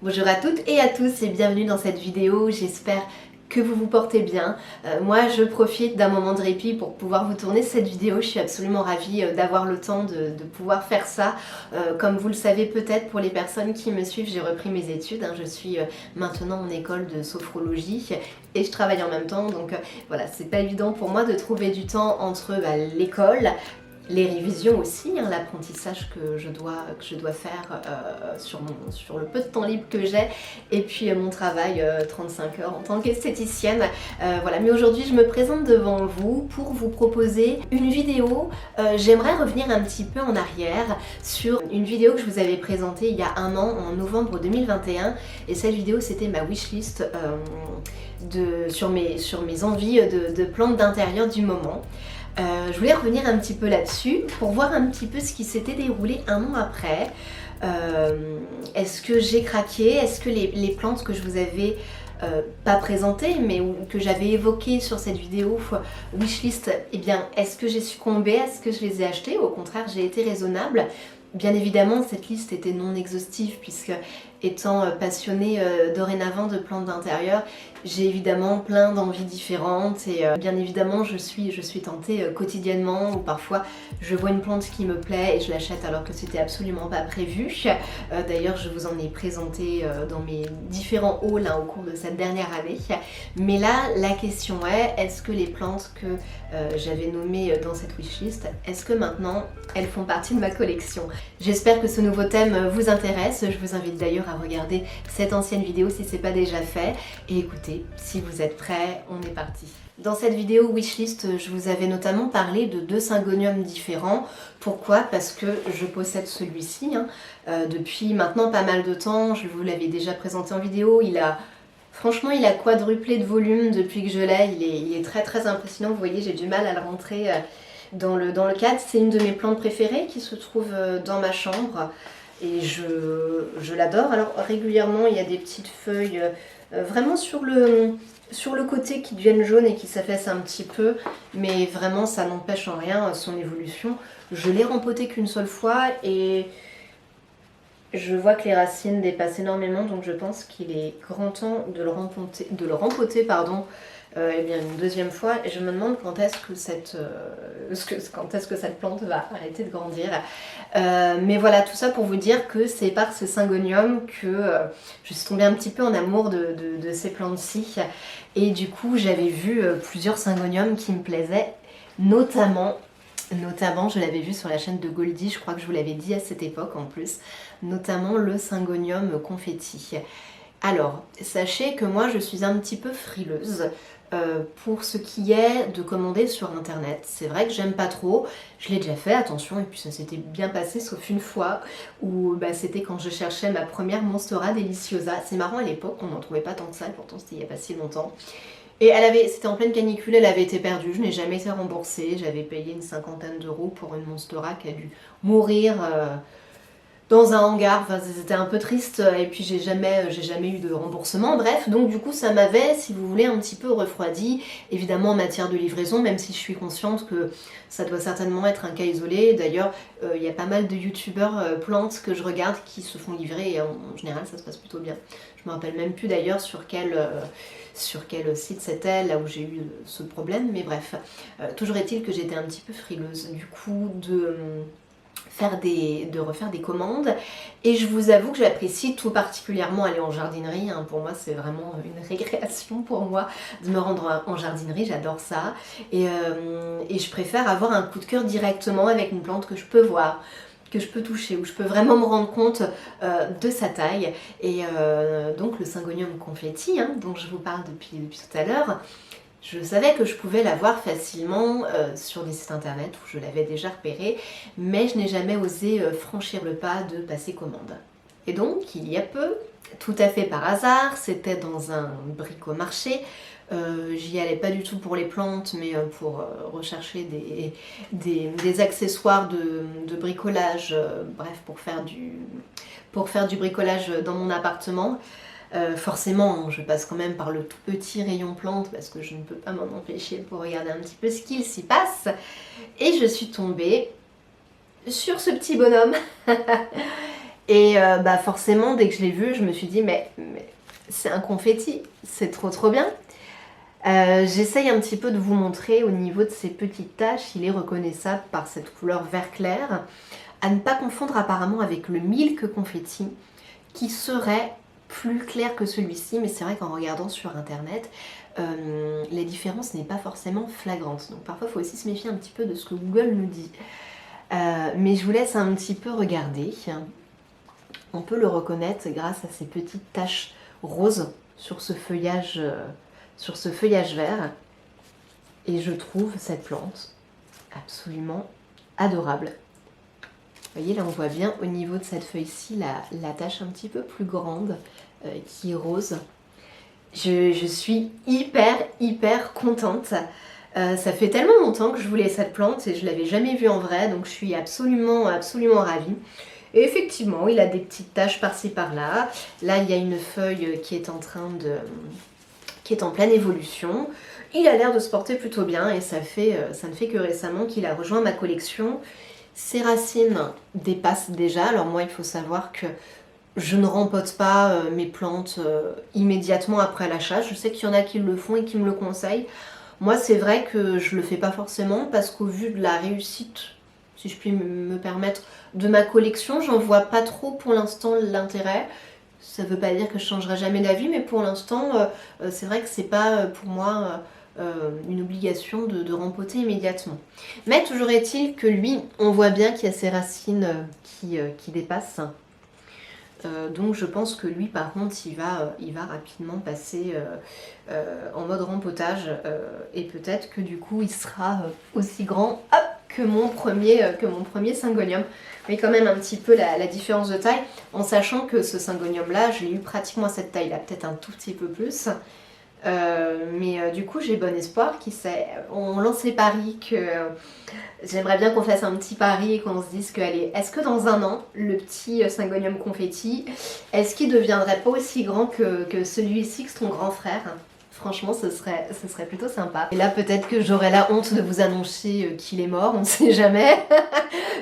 Bonjour à toutes et à tous et bienvenue dans cette vidéo, j'espère que vous vous portez bien. Moi je profite d'un moment de répit pour pouvoir vous tourner cette vidéo, je suis absolument ravie d'avoir le temps de pouvoir faire ça. Comme vous le savez peut-être pour les personnes qui me suivent, j'ai repris mes études, je suis maintenant en école de sophrologie et je travaille en même temps, donc voilà, c'est pas évident pour moi de trouver du temps entre l'école, les révisions aussi, l'apprentissage que je dois faire sur le peu de temps libre que j'ai, et puis mon travail 35 heures en tant qu'esthéticienne. Voilà, mais aujourd'hui je me présente devant vous pour vous proposer une vidéo. J'aimerais revenir un petit peu en arrière sur une vidéo que je vous avais présentée il y a un an, en novembre 2021, et cette vidéo c'était ma wishlist sur mes envies de plantes d'intérieur du moment. Je voulais revenir un petit peu là-dessus pour voir un petit peu ce qui s'était déroulé un an après. Est-ce que j'ai craqué? Est-ce que les plantes que je vous avais pas présentées mais que j'avais évoquées sur cette vidéo wishlist, eh bien est-ce que j'ai succombé? Est-ce que je les ai achetées? Au contraire, j'ai été raisonnable. Bien évidemment, cette liste était non exhaustive puisque, étant passionnée dorénavant de plantes d'intérieur, j'ai évidemment plein d'envies différentes et bien évidemment je suis tentée quotidiennement, ou parfois je vois une plante qui me plaît et je l'achète alors que c'était absolument pas prévu. D'ailleurs je vous en ai présenté dans mes différents hauls au cours de cette dernière année. Mais là la question est, est-ce que les plantes que j'avais nommées dans cette wishlist, est-ce que maintenant elles font partie de ma collection? J'espère que ce nouveau thème vous intéresse. Je vous invite d'ailleurs à regarder cette ancienne vidéo si c'est pas déjà fait. Et écoutez, si vous êtes prêts, on est parti. Dans cette vidéo wishlist, je vous avais notamment parlé de deux syngoniums différents. Pourquoi? Parce que je possède celui-ci depuis maintenant pas mal de temps. Je vous l'avais déjà présenté en vidéo. Franchement, il a quadruplé de volume depuis que je l'ai. Il est très très impressionnant. Vous voyez, j'ai du mal à le rentrer dans le cadre. C'est une de mes plantes préférées qui se trouve dans ma chambre. Et je l'adore. Alors régulièrement, il y a des petites feuilles vraiment sur le côté qui deviennent jaunes et qui s'affaissent un petit peu. Mais vraiment, ça n'empêche en rien son évolution. Je l'ai rempoté qu'une seule fois et je vois que les racines dépassent énormément, donc je pense qu'il est grand temps de le rempoter eh bien une deuxième fois. Et je me demande quand est-ce que cette plante va arrêter de grandir. Mais voilà, tout ça pour vous dire que c'est par ce syngonium que je suis tombée un petit peu en amour de ces plantes-ci. Et du coup, j'avais vu plusieurs syngoniums qui me plaisaient, notamment, je l'avais vu sur la chaîne de Goldie, je crois que je vous l'avais dit à cette époque en plus, notamment le syngonium confetti. Alors, sachez que moi je suis un petit peu frileuse pour ce qui est de commander sur internet. C'est vrai que j'aime pas trop, je l'ai déjà fait, attention, et puis ça s'était bien passé sauf une fois où c'était quand je cherchais ma première Monstera Deliciosa. C'est marrant, à l'époque on n'en trouvait pas tant que ça, et pourtant c'était il y a pas si longtemps. Et c'était en pleine canicule, elle avait été perdue, je n'ai jamais été remboursée, j'avais payé une 50aine d'euros pour une Monstera qui a dû mourir dans un hangar. Enfin c'était un peu triste, et puis j'ai jamais eu de remboursement, bref, donc du coup ça m'avait, si vous voulez, un petit peu refroidi, évidemment en matière de livraison, même si je suis consciente que ça doit certainement être un cas isolé. D'ailleurs il y a pas mal de youtubeurs plantes que je regarde qui se font livrer et en général ça se passe plutôt bien. Je me rappelle même plus d'ailleurs sur quel site c'était, là où j'ai eu ce problème, mais bref. Toujours est-il que j'étais un petit peu frileuse du coup de refaire des commandes, et je vous avoue que j'apprécie tout particulièrement aller en jardinerie. Pour moi c'est vraiment une récréation pour moi de me rendre en jardinerie, j'adore ça, et je préfère avoir un coup de cœur directement avec une plante que je peux voir, que je peux toucher, où je peux vraiment me rendre compte de sa taille. Et donc le syngonium confetti dont je vous parle depuis tout à l'heure, je savais que je pouvais l'avoir facilement sur des sites internet où je l'avais déjà repéré, mais je n'ai jamais osé franchir le pas de passer commande. Et donc il y a peu, tout à fait par hasard, c'était dans un bricomarché. J'y allais pas du tout pour les plantes, mais pour rechercher des accessoires de bricolage, bref, pour faire du bricolage dans mon appartement. Forcément, je passe quand même par le tout petit rayon plantes parce que je ne peux pas m'en empêcher pour regarder un petit peu ce qu'il s'y passe. Et je suis tombée sur ce petit bonhomme Et bah forcément, dès que je l'ai vu, je me suis dit, mais c'est un confetti, c'est trop bien. J'essaye un petit peu de vous montrer au niveau de ces petites taches, il est reconnaissable par cette couleur vert clair. À ne pas confondre apparemment avec le Milk Confetti, qui serait plus clair que celui-ci, mais c'est vrai qu'en regardant sur internet, la différence n'est pas forcément flagrante. Donc parfois il faut aussi se méfier un petit peu de ce que Google nous dit. Mais je vous laisse un petit peu regarder. On peut le reconnaître grâce à ces petites taches roses sur ce feuillage vert. Et je trouve cette plante absolument adorable. Vous voyez, là on voit bien au niveau de cette feuille-ci la tache un petit peu plus grande qui est rose. Je suis hyper contente. Ça fait tellement longtemps que je voulais cette plante et je ne l'avais jamais vue en vrai, donc je suis absolument ravie. Et effectivement, il a des petites taches par-ci par-là. Là, il y a une feuille qui est en pleine évolution. Il a l'air de se porter plutôt bien et ça ne fait que récemment qu'il a rejoint ma collection. Ses racines dépassent déjà. Alors moi, il faut savoir que je ne rempote pas mes plantes immédiatement après l'achat. Je sais qu'il y en a qui le font et qui me le conseillent. Moi, c'est vrai que je le fais pas forcément parce qu'au vu de la réussite, si je puis me permettre, de ma collection, j'en vois pas trop pour l'instant l'intérêt. Ça veut pas dire que je changerai jamais d'avis, mais pour l'instant, c'est vrai que c'est pas pour moi une obligation de rempoter immédiatement. Mais toujours est-il que lui, on voit bien qu'il y a ses racines qui dépassent. Donc je pense que lui par contre il va rapidement passer en mode rempotage et peut-être que du coup il sera aussi grand que mon premier Syngonium. Mais quand même un petit peu la différence de taille en sachant que ce Syngonium là je l'ai eu pratiquement à cette taille là, peut-être un tout petit peu plus. Mais du coup j'ai bon espoir, qui sait, on lance les paris, que j'aimerais bien qu'on fasse un petit pari et qu'on se dise que allez, est-ce que dans un an le petit Syngonium confetti, est-ce qu'il deviendrait pas aussi grand que celui-ci, que son grand frère? Franchement ce serait plutôt sympa. Et là peut-être que j'aurai la honte de vous annoncer qu'il est mort, on ne sait jamais.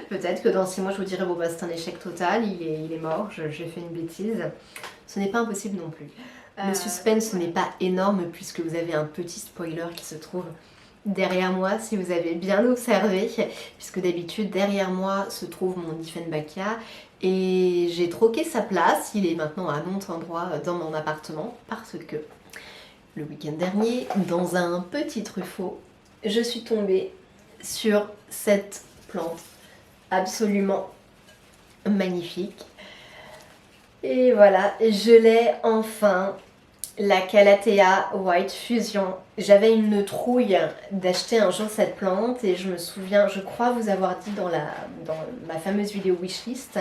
Peut-être que dans 6 mois je vous dirai bon bah c'est un échec total, il est mort, j'ai fait une bêtise. Ce n'est pas impossible non plus. Le suspense n'est pas énorme puisque vous avez un petit spoiler qui se trouve derrière moi si vous avez bien observé, puisque d'habitude derrière moi se trouve mon Diefenbachia et j'ai troqué sa place, il est maintenant à un autre endroit dans mon appartement parce que le week-end dernier, dans un petit truffaut, je suis tombée sur cette plante absolument magnifique. Et voilà, je l'ai enfin, la Calathea White Fusion. J'avais une trouille d'acheter un jour cette plante et je me souviens, je crois vous avoir dit dans ma fameuse vidéo wishlist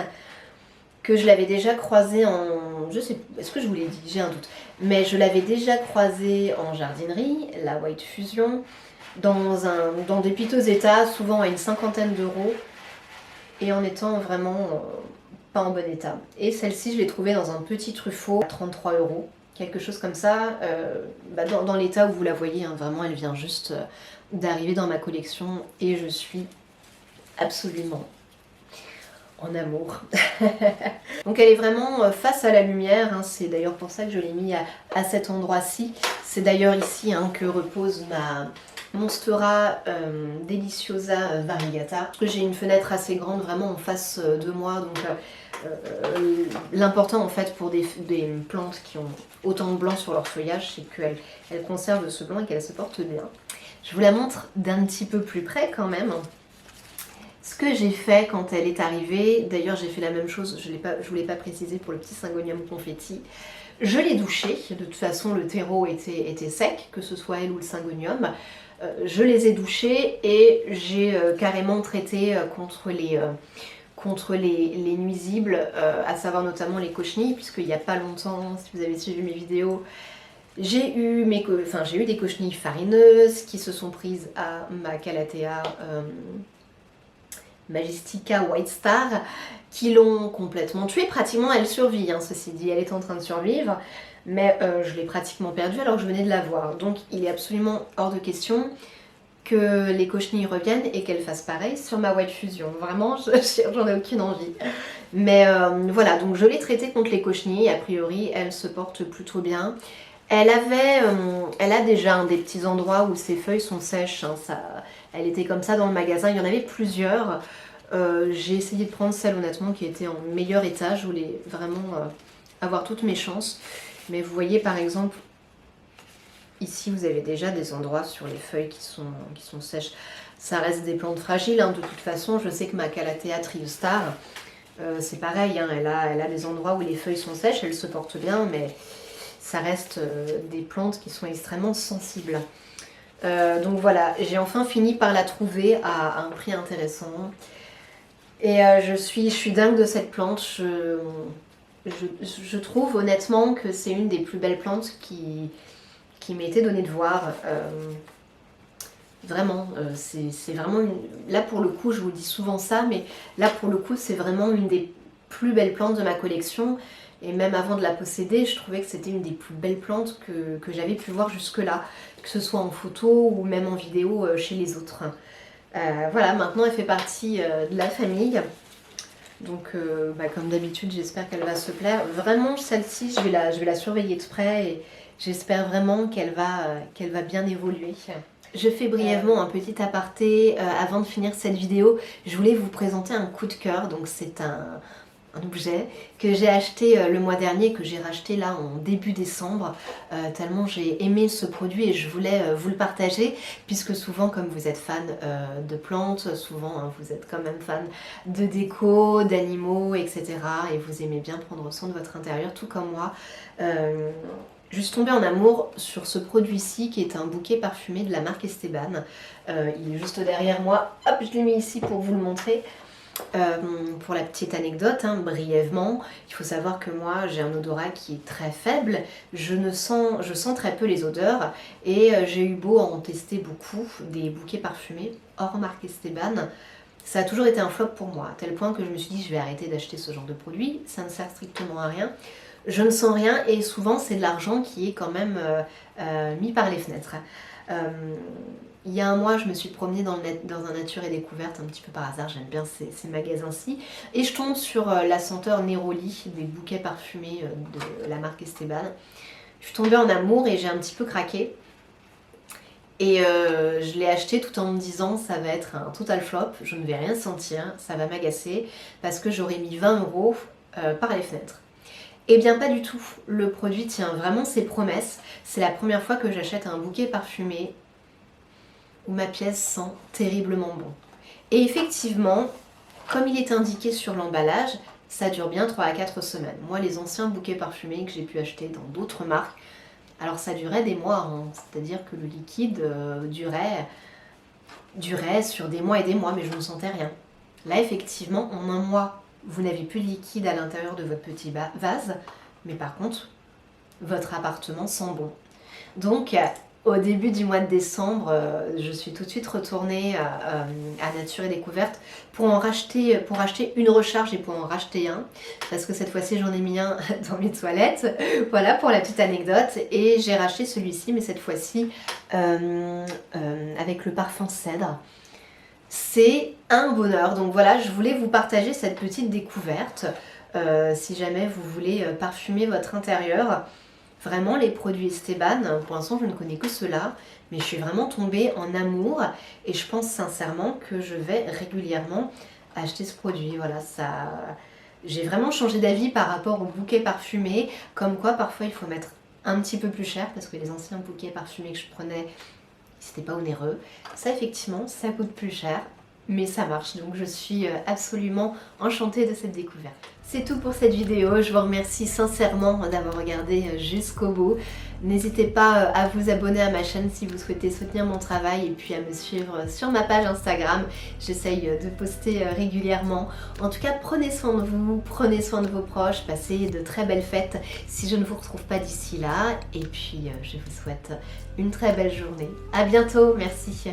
que je l'avais déjà croisée en... je sais, est-ce que je vous l'ai dit? J'ai un doute. Mais je l'avais déjà croisée en jardinerie, la White Fusion, dans des piteux états, souvent à une 50aine d'euros et en étant vraiment... pas en bon état. Et celle-ci, je l'ai trouvée dans un petit truffaut à 33 €, quelque chose comme ça, dans l'état où vous la voyez, hein, vraiment, elle vient juste d'arriver dans ma collection et je suis absolument en amour. Donc elle est vraiment face à la lumière, hein, c'est d'ailleurs pour ça que je l'ai mis à cet endroit-ci. C'est d'ailleurs ici hein, que repose ma Monstera Deliciosa Variegata. Parce que j'ai une fenêtre assez grande vraiment en face de moi, donc l'important en fait pour des plantes qui ont autant de blanc sur leur feuillage, c'est qu'elles conservent ce blanc et qu'elles se portent bien. Je vous la montre d'un petit peu plus près quand même. Ce que j'ai fait quand elle est arrivée, d'ailleurs j'ai fait la même chose, je ne vous l'ai pas précisé pour le petit Syngonium confetti. Je l'ai douché, de toute façon le terreau était sec, que ce soit elle ou le Syngonium. Je les ai douchés et j'ai carrément traité contre les nuisibles, à savoir notamment les cochenilles, puisqu'il n'y a pas longtemps, si vous avez suivi mes vidéos, j'ai eu des cochenilles farineuses qui se sont prises à ma Calathea Majestica White Star, qui l'ont complètement tuée. Pratiquement elle survit, hein, ceci dit, elle est en train de survivre, mais je l'ai pratiquement perdue alors que je venais de la voir. Donc il est absolument hors de question que les cochenilles reviennent et qu'elles fassent pareil sur ma White Fusion. Vraiment, j'en ai aucune envie. Mais voilà, donc je l'ai traitée contre les cochenilles. A priori, elle se porte plutôt bien. Elle a déjà des petits endroits où ses feuilles sont sèches. Hein, elle était comme ça dans le magasin. Il y en avait plusieurs. J'ai essayé de prendre celle honnêtement qui était en meilleur état. Je voulais vraiment avoir toutes mes chances. Mais vous voyez par exemple, ici vous avez déjà des endroits sur les feuilles qui sont sèches. Ça reste des plantes fragiles, hein, de toute façon. Je sais que ma Calathea Triostar, c'est pareil, hein, elle a des endroits où les feuilles sont sèches, elle se porte bien, mais ça reste des plantes qui sont extrêmement sensibles. Donc voilà, j'ai enfin fini par la trouver à un prix intéressant. Et je suis dingue de cette plante. Je trouve honnêtement que c'est une des plus belles plantes qui m'a été donnée de voir. Vraiment, c'est vraiment là pour le coup, je vous dis souvent ça, mais là pour le coup c'est vraiment une des plus belles plantes de ma collection. Et même avant de la posséder, je trouvais que c'était une des plus belles plantes que j'avais pu voir jusque là, que ce soit en photo ou même en vidéo chez les autres. Voilà, maintenant elle fait partie de la famille. Donc comme d'habitude, j'espère qu'elle va se plaire. Vraiment, celle-ci, je vais la surveiller de près et j'espère vraiment qu'elle va bien évoluer. Je fais brièvement un petit aparté avant de finir cette vidéo. Je voulais vous présenter un coup de cœur. Donc c'est un objet que j'ai acheté le mois dernier, que j'ai racheté là en début décembre, tellement j'ai aimé ce produit et je voulais vous le partager, puisque souvent comme vous êtes fan de plantes, souvent hein, vous êtes quand même fan de déco, d'animaux, etc. et vous aimez bien prendre soin de votre intérieur, tout comme moi. Je suis tombée en amour sur ce produit-ci qui est un bouquet parfumé de la marque Esteban. Il est juste derrière moi, hop, je l'ai mis ici pour vous le montrer. Pour la petite anecdote, hein, brièvement, il faut savoir que moi j'ai un odorat qui est très faible, je sens très peu les odeurs et j'ai eu beau en tester beaucoup des bouquets parfumés hors marque Esteban, ça a toujours été un flop pour moi, à tel point que je me suis dit je vais arrêter d'acheter ce genre de produit, ça ne sert strictement à rien, je ne sens rien et souvent c'est de l'argent qui est quand même mis par les fenêtres. Il y a un mois, je me suis promenée dans un Nature et Découverte, un petit peu par hasard, j'aime bien ces magasins-ci, et je tombe sur la senteur Neroli, des bouquets parfumés de la marque Esteban. Je suis tombée en amour et j'ai un petit peu craqué. Et je l'ai acheté tout en me disant ça va être un total flop, je ne vais rien sentir, ça va m'agacer, parce que j'aurais mis 20 € par les fenêtres. Eh bien pas du tout, le produit tient vraiment ses promesses. C'est la première fois que j'achète un bouquet parfumé où ma pièce sent terriblement bon. Et effectivement, comme il est indiqué sur l'emballage, ça dure bien 3 à 4 semaines. Moi, les anciens bouquets parfumés que j'ai pu acheter dans d'autres marques, alors ça durait des mois, hein. C'est-à-dire que le liquide durait sur des mois et des mois, mais je ne sentais rien. Là, effectivement, en un mois, vous n'avez plus de liquide à l'intérieur de votre petit vase, mais par contre, votre appartement sent bon. Donc, au début du mois de décembre, je suis tout de suite retournée à Nature et Découverte pour acheter une recharge et pour en racheter un, parce que cette fois-ci j'en ai mis un dans mes toilettes, voilà pour la petite anecdote, et j'ai racheté celui-ci, mais cette fois-ci avec le parfum cèdre. C'est un bonheur, donc voilà, je voulais vous partager cette petite découverte, si jamais vous voulez parfumer votre intérieur. Vraiment les produits Esteban, pour l'instant je ne connais que ceux-là, mais je suis vraiment tombée en amour et je pense sincèrement que je vais régulièrement acheter ce produit. Voilà, j'ai vraiment changé d'avis par rapport aux bouquets parfumés, comme quoi parfois il faut mettre un petit peu plus cher parce que les anciens bouquets parfumés que je prenais, c'était pas onéreux. Ça effectivement, ça coûte plus cher, mais ça marche, donc je suis absolument enchantée de cette découverte. C'est tout pour cette vidéo, je vous remercie sincèrement d'avoir regardé jusqu'au bout. N'hésitez pas à vous abonner à ma chaîne si vous souhaitez soutenir mon travail et puis à me suivre sur ma page Instagram. J'essaye de poster régulièrement. En tout cas, prenez soin de vous, prenez soin de vos proches, passez de très belles fêtes si je ne vous retrouve pas d'ici là. Et puis, je vous souhaite une très belle journée. À bientôt, merci.